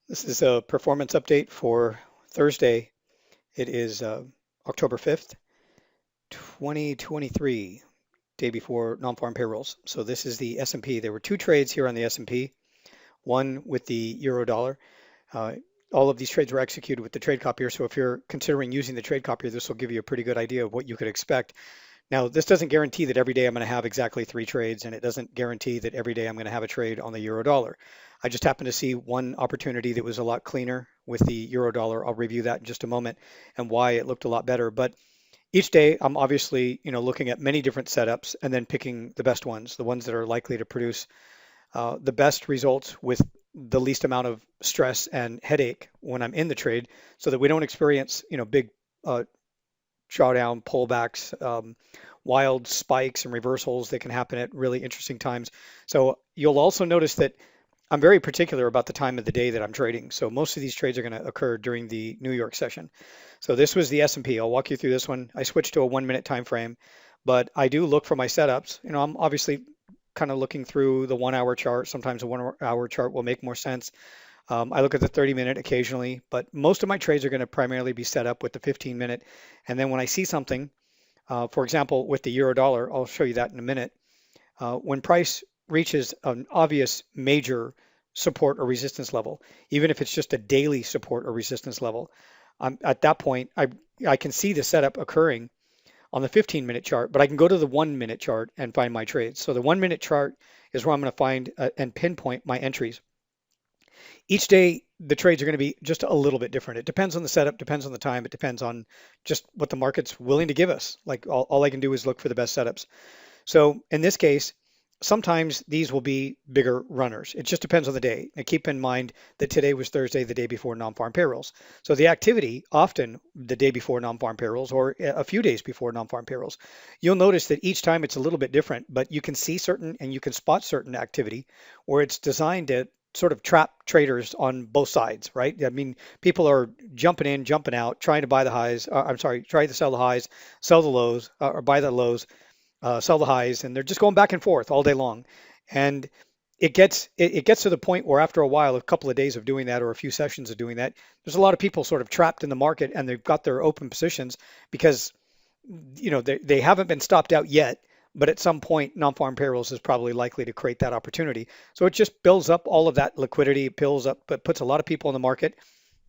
This is a performance update for Thursday. It is October 5th, 2023, day before non-farm payrolls. So this is the S&P. There were two trades here on the S&P, one with the euro dollar. Uh, all of these trades were executed with the trade copier. So if you're considering using the trade copier, this will give you a pretty good idea of what you could expect. Now, this doesn't guarantee that every day I'm going to have exactly three trades, and it doesn't guarantee that every day I'm going to have a trade on the euro dollar. I just happened to see one opportunity that was a lot cleaner with the euro dollar. I'll review that in just a moment and why it looked a lot better. But each day, I'm obviously, looking at many different setups and then picking the best ones, the ones that are likely to produce the best results with the least amount of stress and headache when I'm in the trade, so that we don't experience, big uh, drawdown pullbacks, wild spikes and reversals that can happen at really interesting times. So you'll also notice that I'm very particular about the time of the day that I'm trading. So most of these trades are going to occur during the New York session. So this was the S&P. I'll walk you through this one. I switched to a 1 minute time frame, but I do look for my setups. I'm obviously kind of looking through the 1 hour chart. Sometimes a 1 hour chart will make more sense. I look at the 30 minute occasionally, but most of my trades are going to primarily be set up with the 15 minute. And then when I see something, for example, with the euro dollar, I'll show you that in a minute. When price reaches an obvious major support or resistance level, even if it's just a daily support or resistance level, at that point, I can see the setup occurring on the 15-minute chart, but I can go to the 1 minute chart and find my trades. So the 1 minute chart is where I'm going to find and pinpoint my entries. Each day, the trades are going to be just a little bit different. It depends on the setup, depends on the time, it depends on just what the market's willing to give us. Like all I can do is look for the best setups. So in this case, sometimes these will be bigger runners. It just depends on the day. And keep in mind that today was Thursday, the day before non-farm payrolls. So the activity often the day before non-farm payrolls or a few days before non-farm payrolls, you'll notice that each time it's a little bit different, but you can see certain and you can spot certain activity where it's designed to sort of trap traders on both sides, right? I mean, people are jumping in, jumping out, trying to buy the highs. I'm sorry, trying to sell the highs, sell the lows, or buy the lows, sell the highs, and they're just going back and forth all day long. And it gets to the point where after a while, a couple of days of doing that or a few sessions of doing that, there's a lot of people sort of trapped in the market and they've got their open positions because they haven't been stopped out yet. But at some point, non-farm payrolls is probably likely to create that opportunity. So it just builds up all of that liquidity, builds up, but puts a lot of people in the market,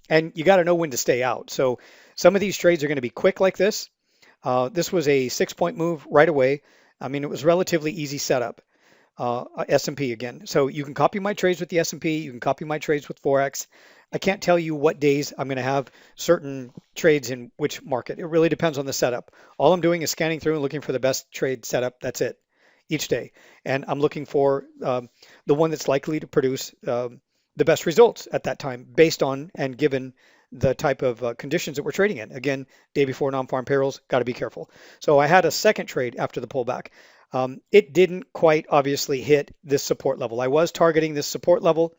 and you got to know when to stay out. So some of these trades are going to be quick like this. This was a 6 point move right away. I mean, it was relatively easy setup. S&P again. So you can copy my trades with the S&P. You can copy my trades with Forex. I can't tell you what days I'm going to have certain trades in which market. It really depends on the setup. All I'm doing is scanning through and looking for the best trade setup. That's it each day. And I'm looking for the one that's likely to produce the best results at that time based on and given the type of conditions that we're trading in. Again, day before non-farm payrolls, got to be careful. So I had a second trade after the pullback. It didn't quite obviously hit this support level. I was targeting this support level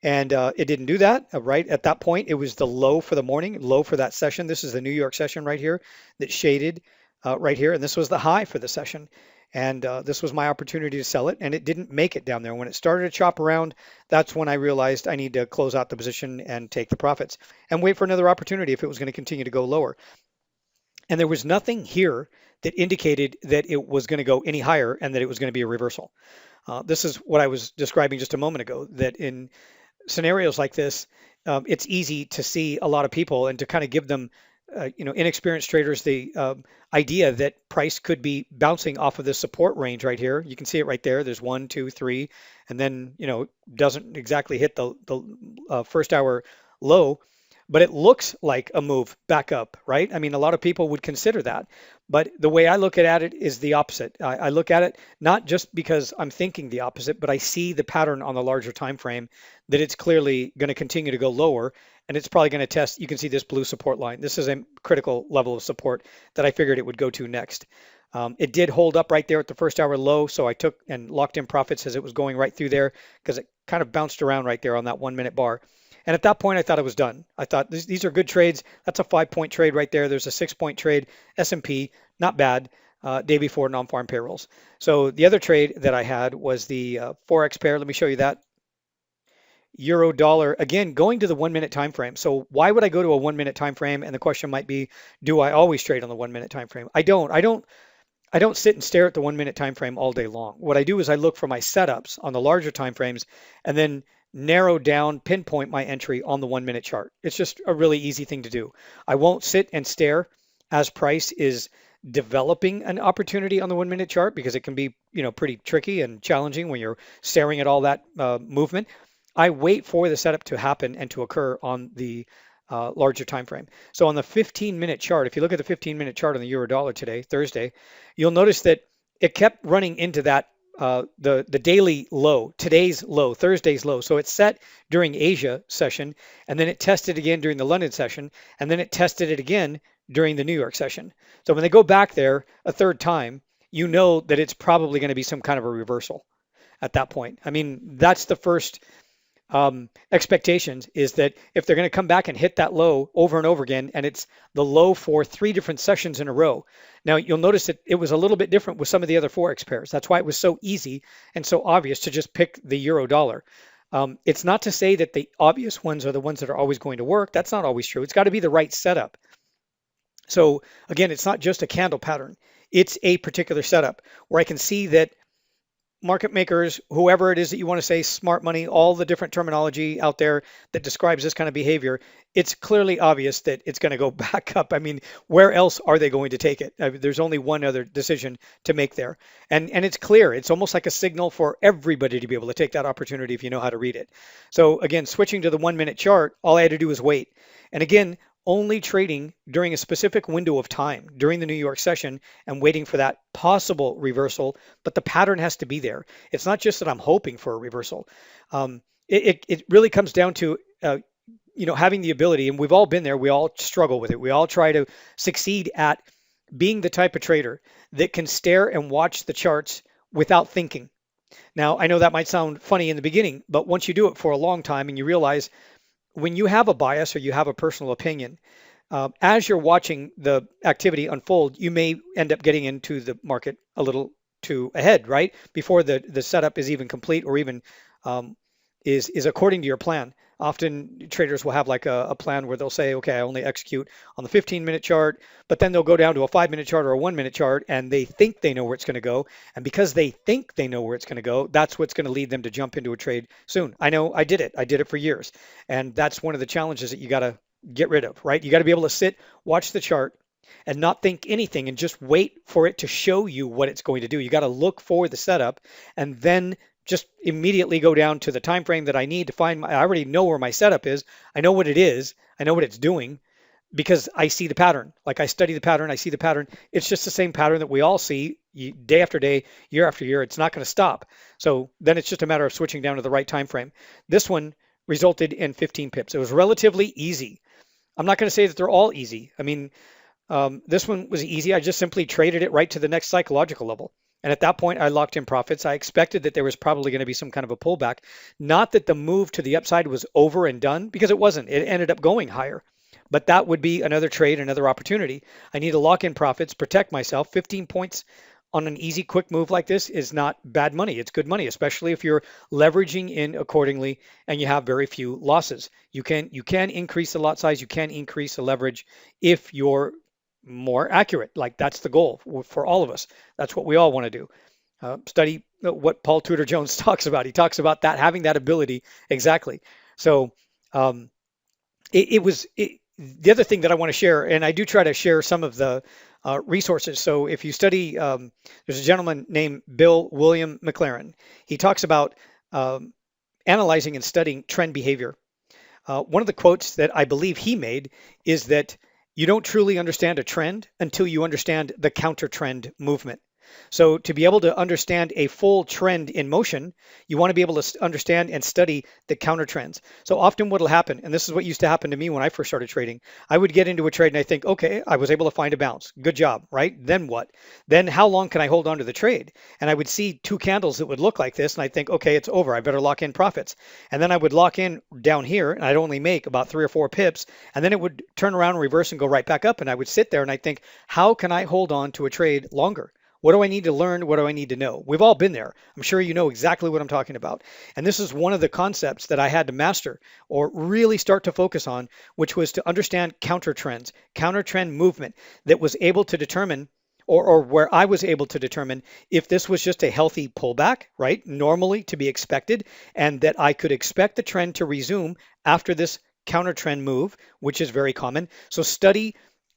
and it didn't do that. Right at that point, it was the low for the morning, low for that session. This is the New York session right here that shaded right here. And this was the high for the session. And this was my opportunity to sell it. And it didn't make it down there. When it started to chop around, that's when I realized I need to close out the position and take the profits and wait for another opportunity if it was going to continue to go lower. And there was nothing here that indicated that it was going to go any higher and that it was going to be a reversal. This is what I was describing just a moment ago, that in scenarios like this, it's easy to see a lot of people and to kind of give them, inexperienced traders the idea that price could be bouncing off of this support range right here. You can see it right there. There's 1, 2, 3, and then, doesn't exactly hit the first hour low, but it looks like a move back up, right? I mean, a lot of people would consider that, but the way I look at it is the opposite. I look at it not just because I'm thinking the opposite, but I see the pattern on the larger time frame that it's clearly going to continue to go lower, and it's probably going to test. You can see this blue support line. This is a critical level of support that I figured it would go to next. It did hold up right there at the first hour low, so I took and locked in profits as it was going right through there because it kind of bounced around right there on that 1 minute bar. And at that point, I thought it was done. I thought these are good trades. That's a 5 point trade right there. There's a 6 point trade, S&P, not bad, day before non-farm payrolls. So the other trade that I had was the Forex pair. Let me show you that. euro dollar, again, going to the 1 minute time frame. So why would I go to a 1 minute time frame? And the question might be, do I always trade on the 1 minute time frame? I don't sit and stare at the 1 minute time frame all day long. What I do is I look for my setups on the larger time frames and then narrow down, pinpoint my entry on the 1 minute chart. It's just a really easy thing to do. I won't sit and stare as price is developing an opportunity on the 1 minute chart because it can be, pretty tricky and challenging when you're staring at all that movement. I wait for the setup to happen and to occur on the larger time frame. So on the 15-minute chart, if you look at the 15-minute chart on the euro dollar today, Thursday, you'll notice that it kept running into that the daily low, today's low, Thursday's low. So it set during Asia session, and then it tested again during the London session, and then it tested it again during the New York session. So when they go back there a third time, you know that it's probably going to be some kind of a reversal at that point. I mean, that's the first expectations, is that if they're going to come back and hit that low over and over again, and it's the low for 3 different sessions in a row. Now you'll notice that it was a little bit different with some of the other Forex pairs. That's why it was so easy and so obvious to just pick the euro dollar. It's not to say that the obvious ones are the ones that are always going to work. That's not always true. It's got to be the right setup. So again, it's not just a candle pattern. It's a particular setup where I can see that market makers, whoever it is that you want to say, smart money, all the different terminology out there that describes this kind of behavior, it's clearly obvious that it's going to go back up. I mean, where else are they going to take it? I mean, there's only one other decision to make there. And it's clear. It's almost like a signal for everybody to be able to take that opportunity if you know how to read it. So again, switching to the 1 minute chart, all I had to do was wait. And again, only trading during a specific window of time during the New York session and waiting for that possible reversal, but the pattern has to be there. It's not just that I'm hoping for a reversal. It really comes down to having the ability, and we've all been there. We all struggle with it. We all try to succeed at being the type of trader that can stare and watch the charts without thinking. Now, I know that might sound funny in the beginning, but once you do it for a long time and you realize when you have a bias or you have a personal opinion, as you're watching the activity unfold, you may end up getting into the market a little too ahead, right? Before the setup is even complete or even is according to your plan. Often traders will have like a plan where they'll say, okay, I only execute on the 15-minute chart, but then they'll go down to a 5-minute chart or a 1-minute chart, and they think they know where it's going to go. And because they think they know where it's going to go, that's what's going to lead them to jump into a trade soon. I know I did it. I did it for years. And that's one of the challenges that you got to get rid of, right? You got to be able to sit, watch the chart, and not think anything and just wait for it to show you what it's going to do. You got to look for the setup and then just immediately go down to the time frame that I need to find. I already know where my setup is. I know what it is. I know what it's doing because I see the pattern. Like I study the pattern. I see the pattern. It's just the same pattern that we all see day after day, year after year. It's not going to stop. So then it's just a matter of switching down to the right time frame. This one resulted in 15 pips. It was relatively easy. I'm not going to say that they're all easy. I mean, this one was easy. I just simply traded it right to the next psychological level. And at that point, I locked in profits. I expected that there was probably going to be some kind of a pullback. Not that the move to the upside was over and done, because it wasn't. It ended up going higher. But that would be another trade, another opportunity. I need to lock in profits, protect myself. 15 points on an easy, quick move like this is not bad money. It's good money, especially if you're leveraging in accordingly and you have very few losses. You can increase the lot size. You can increase the leverage if you're more accurate. Like that's the goal for all of us. That's what we all want to do. Study what Paul Tudor Jones talks about. He talks about that, having that ability. Exactly. So the other thing that I want to share, and I do try to share some of the resources. So if you study, there's a gentleman named Bill William McLaren. He talks about analyzing and studying trend behavior. One of the quotes that I believe he made is that you don't truly understand a trend until you understand the counter trend movement. So to be able to understand a full trend in motion, you want to be able to understand and study the counter trends. So often what will happen, and this is what used to happen to me when I first started trading, I would get into a trade and I think, okay, I was able to find a bounce. Good job, right? Then what? Then how long can I hold on to the trade? And I would see two candles that would look like this and I think, okay, it's over. I better lock in profits. And then I would lock in down here and I'd only make about 3 or 4 pips. And then it would turn around and reverse and go right back up. And I would sit there and I think, how can I hold on to a trade longer? What do I need to learn? What do I need to know? We've all been there. I'm sure you know exactly what I'm talking about. And this is one of the concepts that I had to master or really start to focus on, which was to understand counter trends, counter trend movement that was able to determine or where I was able to determine if this was just a healthy pullback, right? Normally to be expected, and that I could expect the trend to resume after this counter trend move, which is very common. So study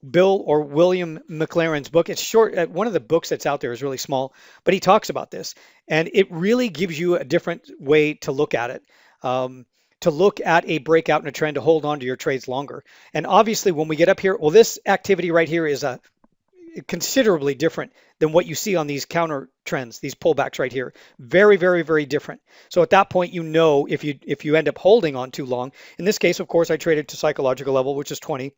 Bill or William McLaren's book. It's short. One of the books that's out there is really small, but he talks about this, and it really gives you a different way to look at it. To look at a breakout in a trend to hold on to your trades longer. And obviously, when we get up here, well, this activity right here is a considerably different than what you see on these counter trends, these pullbacks right here. Very, very, very different. So at that point, you know, if you end up holding on too long. In this case, of course, I traded to psychological level, which is 20.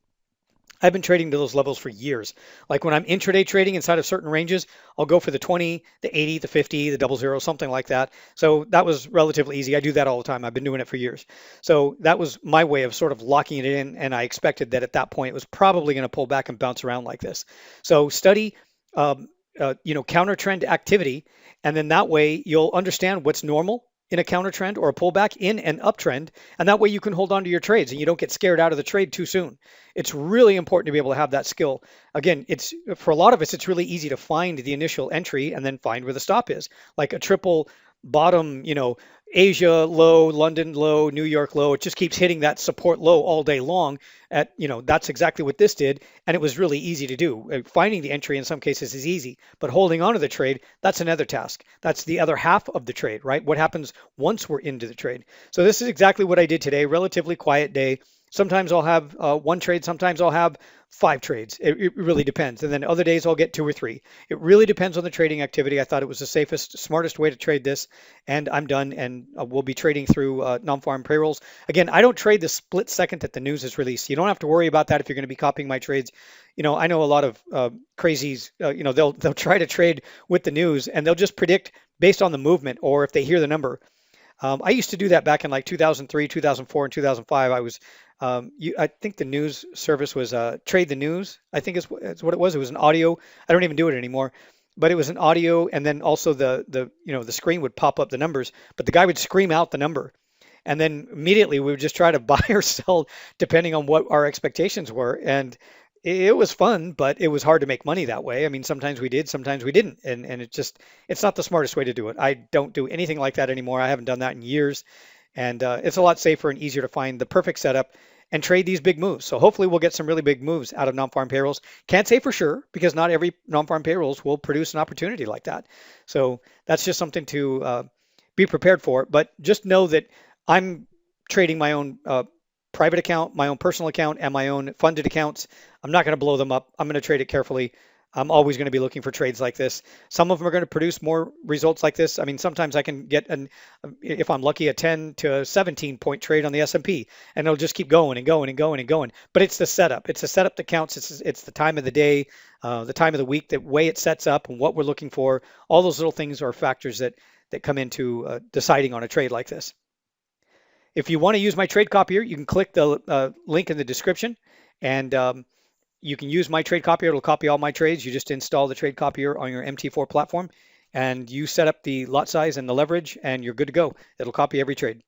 I've been trading to those levels for years. Like when I'm intraday trading inside of certain ranges, I'll go for the 20, the 80, the 50, the 00, something like that. So that was relatively easy. I do that all the time. I've been doing it for years. So that was my way of sort of locking it in. And I expected that at that point, it was probably going to pull back and bounce around like this. So study, counter trend activity. And then that way you'll understand what's normal in a counter trend or a pullback in an uptrend, and that way you can hold on to your trades and you don't get scared out of the trade too soon. It's really important to be able to have that skill. Again, it's for a lot of us, it's really easy to find the initial entry and then find where the stop is, like a triple bottom, Asia low, London low, New York low. It just keeps hitting that support low all day long. That's exactly what this did, and it was really easy to do. Finding the entry in some cases is easy, but holding on to the trade, that's another task. That's the other half of the trade, right? What happens once we're into the trade? So this is exactly what I did today. Relatively quiet day. Sometimes I'll have one trade. Sometimes I'll have 5 trades. It really depends. And then other days I'll get 2 or 3. It really depends on the trading activity. I thought it was the safest, smartest way to trade this. And I'm done. And we'll be trading through Non Farm Payrolls. Again, I don't trade the split second that the news is released. You don't have to worry about that if you're going to be copying my trades. I know a lot of crazies, they'll try to trade with the news and they'll just predict based on the movement or if they hear the number. I used to do that back in like 2003, 2004, and 2005. I think the news service was Trade the News. I think is what it was. It was an audio. I don't even do it anymore, but it was an audio, and then also the screen would pop up the numbers, but the guy would scream out the number, and then immediately we would just try to buy or sell depending on what our expectations were, and it was fun, but it was hard to make money that way. I mean, sometimes we did, sometimes we didn't, and it's not the smartest way to do it. I don't do anything like that anymore. I haven't done that in years, and it's a lot safer and easier to find the perfect setup and trade these big moves. So hopefully we'll get some really big moves out of non-farm payrolls. Can't say for sure because not every non-farm payrolls will produce an opportunity like that. So that's just something to be prepared for. But just know that I'm trading my own private account, my own personal account, and my own funded accounts. I'm not going to blow them up. I'm going to trade it carefully. I'm always going to be looking for trades like this. Some of them are going to produce more results like this. I mean, sometimes I can get if I'm lucky, a 10 to 17 point trade on the S&P, and it'll just keep going and going and going and going. But it's the setup. It's the setup that counts. It's the time of the day, the time of the week, the way it sets up, and what we're looking for. All those little things are factors that come into deciding on a trade like this. If you want to use my trade copier, you can click the link in the description, and you can use my trade copier. It'll copy all my trades. You just install the trade copier on your MT4 platform, and you set up the lot size and the leverage, and you're good to go. It'll copy every trade.